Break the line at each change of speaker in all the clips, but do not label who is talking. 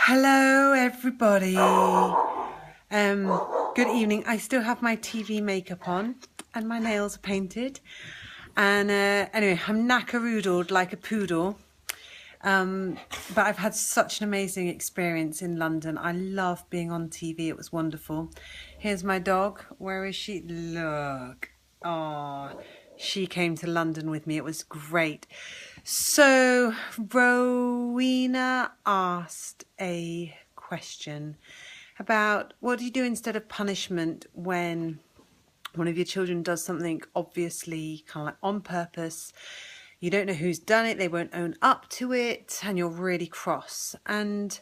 Hello, everybody. Good evening. I still have my TV makeup on and my nails are painted. And anyway, I'm knackeroodled like a poodle. But I've had such an amazing experience in London. I love being on TV. It was wonderful. Here's my dog. Where is she? Look. Oh, she came to London with me. It was great. So, Rowena asked a question about what do you do instead of punishment when one of your children does something obviously kind of like on purpose. You don't know who's done it, they won't own up to it, and you're really cross. And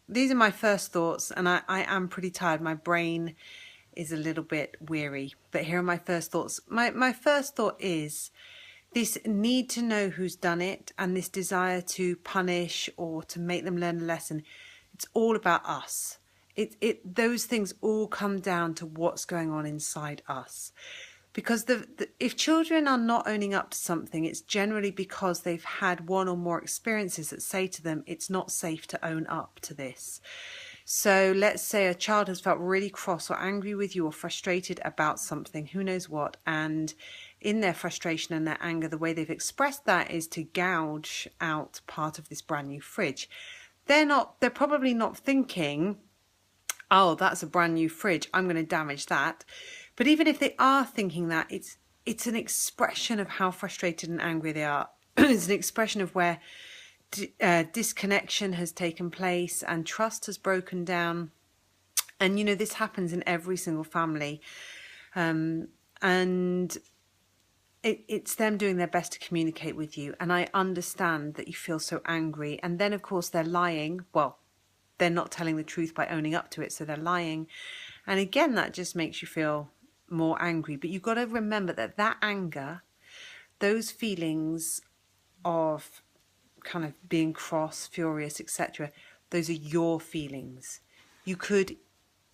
these are my first thoughts, and I am pretty tired. My brain is a little bit weary, but here are my first thoughts. My first thought is this need to know who's done it and this desire to punish or to make them learn a lesson. It's all about us. Those things all come down to what's going on inside us. Because if children are not owning up to something, it's generally because they've had one or more experiences that say to them, it's not safe to own up to this. So let's say a child has felt really cross or angry with you or frustrated about something, who knows what, and in their frustration and their anger, the way they've expressed that is to gouge out part of this brand new fridge. They're probably not thinking, oh, that's a brand new fridge, I'm going to damage that. But even if they are thinking that, it's an expression of how frustrated and angry they are. It's an expression of where disconnection has taken place and trust has broken down. And, you know, this happens in every single family. And it's them doing their best to communicate with you. And I understand that you feel so angry. And then, of course, they're lying. Well, they're not telling the truth by owning up to it. So they're lying. And again, that just makes you feel more angry. But you've got to remember that anger, those feelings of kind of being cross, furious, etc., those are your feelings. You could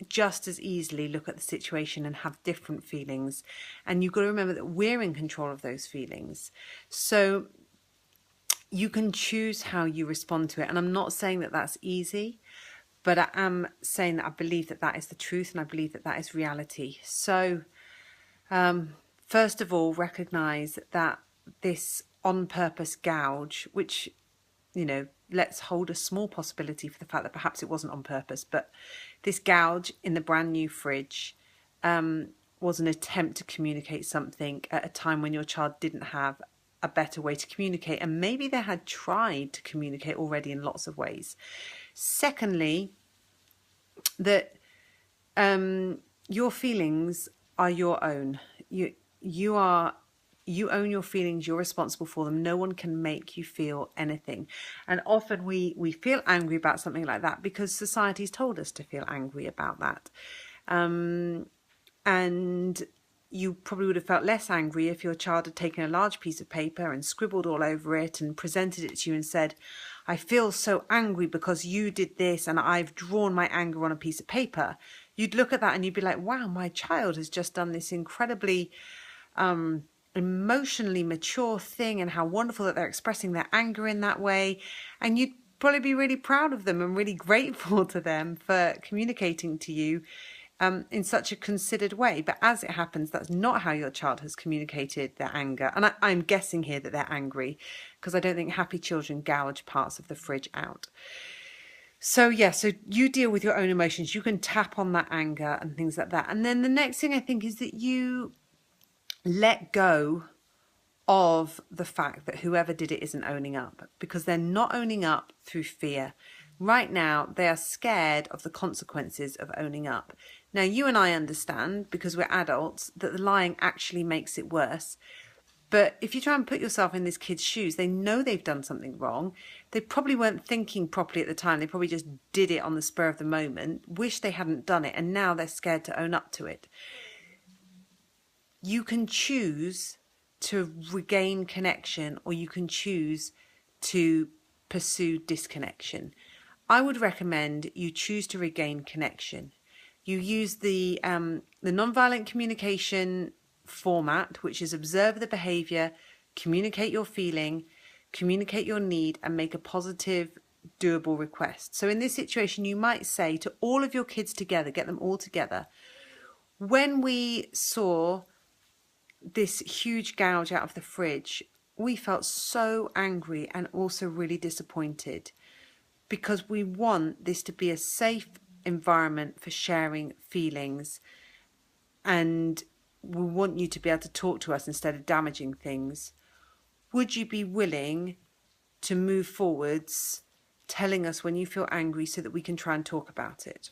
just as easily look at the situation and have different feelings. And you've got to remember that we're in control of those feelings. So you can choose how you respond to it. And I'm not saying that that's easy, but I am saying that I believe that that is the truth and I believe that that is reality. So first of all, recognize that this on purpose gouge, which, you know, let's hold a small possibility for the fact that perhaps it wasn't on purpose, but this gouge in the brand new fridge was an attempt to communicate something at a time when your child didn't have a better way to communicate, and maybe they had tried to communicate already in lots of ways. Secondly, that your feelings are your own. You own your feelings, you're responsible for them. No one can make you feel anything. And often we feel angry about something like that because society's told us to feel angry about that. And you probably would have felt less angry if your child had taken a large piece of paper and scribbled all over it and presented it to you and said, I feel so angry because you did this and I've drawn my anger on a piece of paper. You'd look at that and you'd be like, wow, my child has just done this incredibly emotionally mature thing, and how wonderful that they're expressing their anger in that way. And you'd probably be really proud of them and really grateful to them for communicating to you in such a considered way. But as it happens, that's not how your child has communicated their anger. And I'm guessing here that they're angry because I don't think happy children gouge parts of the fridge out. So yeah, so you deal with your own emotions. You can tap on that anger and things like that. And then the next thing I think is that you let go of the fact that whoever did it isn't owning up, because they're not owning up through fear. Right now, they are scared of the consequences of owning up. Now, you and I understand, because we're adults, that the lying actually makes it worse. But if you try and put yourself in this kid's shoes, they know they've done something wrong. They probably weren't thinking properly at the time. They probably just did it on the spur of the moment, wish they hadn't done it, and now they're scared to own up to it. You can choose to regain connection, or you can choose to pursue disconnection. I would recommend you choose to regain connection. You use the nonviolent communication format, which is observe the behavior, communicate your feeling, communicate your need, and make a positive doable request. So in this situation, you might say to all of your kids together, get them all together, when we saw this huge gouge out of the fridge, we felt so angry and also really disappointed, because we want this to be a safe environment for sharing feelings, and we want you to be able to talk to us instead of damaging things. Would you be willing to move forwards telling us when you feel angry so that we can try and talk about it?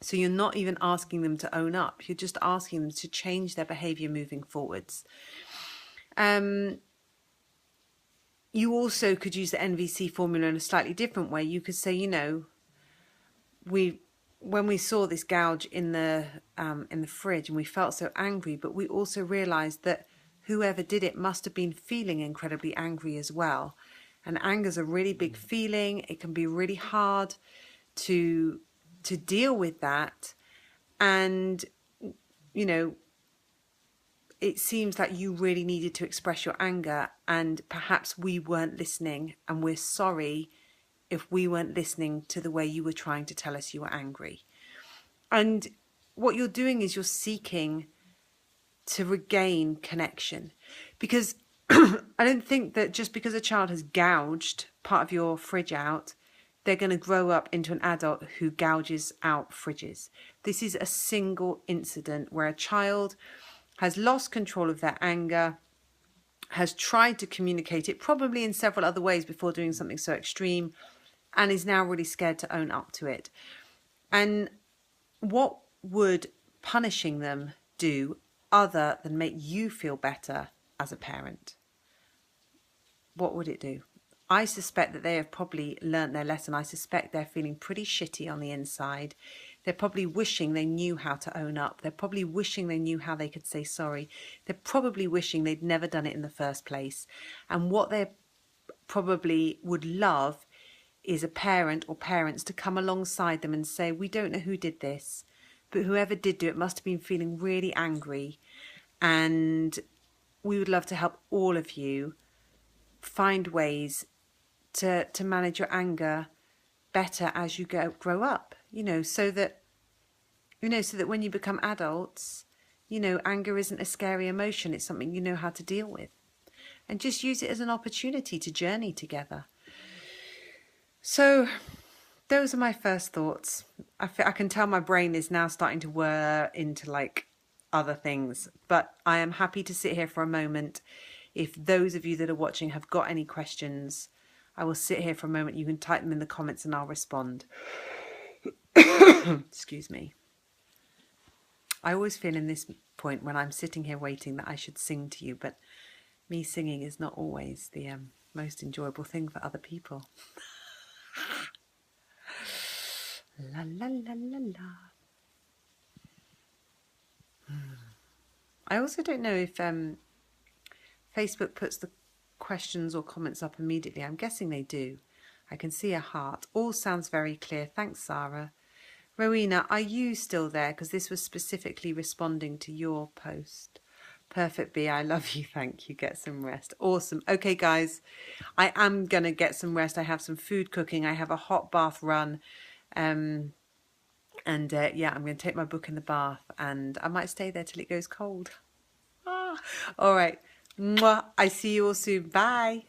So you're not even asking them to own up, you're just asking them to change their behaviour moving forwards. You also could use the NVC formula in a slightly different way. You could say, you know, when we saw this gouge in the fridge and we felt so angry, but we also realised that whoever did it must have been feeling incredibly angry as well. And anger is a really big feeling. It can be really hard to deal with that. And, you know, it seems like you really needed to express your anger, and perhaps we weren't listening, and we're sorry if we weren't listening to the way you were trying to tell us you were angry. And what you're doing is you're seeking to regain connection, because I don't think that just because a child has gouged part of your fridge out, they're going to grow up into an adult who gouges out fridges. This is a single incident where a child has lost control of their anger, has tried to communicate it probably in several other ways before doing something so extreme, and is now really scared to own up to it. And what would punishing them do other than make you feel better as a parent? What would it do? I suspect that they have probably learnt their lesson. I suspect they're feeling pretty shitty on the inside. They're probably wishing they knew how to own up. They're probably wishing they knew how they could say sorry. They're probably wishing they'd never done it in the first place. And what they probably would love is a parent or parents to come alongside them and say, we don't know who did this, but whoever did do it must have been feeling really angry. And we would love to help all of you find ways to manage your anger better as you grow up, so that when you become adults, anger isn't a scary emotion. It's something you know how to deal with, and just use it as an opportunity to journey together. So those are my first thoughts. I can tell my brain is now starting to whir into like other things, but I am happy to sit here for a moment. If those of you that are watching have got any questions, I will sit here for a moment. You can type them in the comments and I'll respond. Excuse me. I always feel in this point when I'm sitting here waiting that I should sing to you, but me singing is not always the most enjoyable thing for other people. La la la la la. I also don't know if Facebook puts the questions or comments up immediately. I'm guessing they do. I can see a heart. All sounds very clear. Thanks, Sarah. Rowena, are you still there? Because this was specifically responding to your post. Perfect, B. I love you. Thank you. Get some rest. Awesome. Okay, guys, I am going to get some rest. I have some food cooking. I have a hot bath run. Yeah, I'm going to take my book in the bath, and I might stay there till it goes cold. All right. Mwah. I see you all soon. Bye.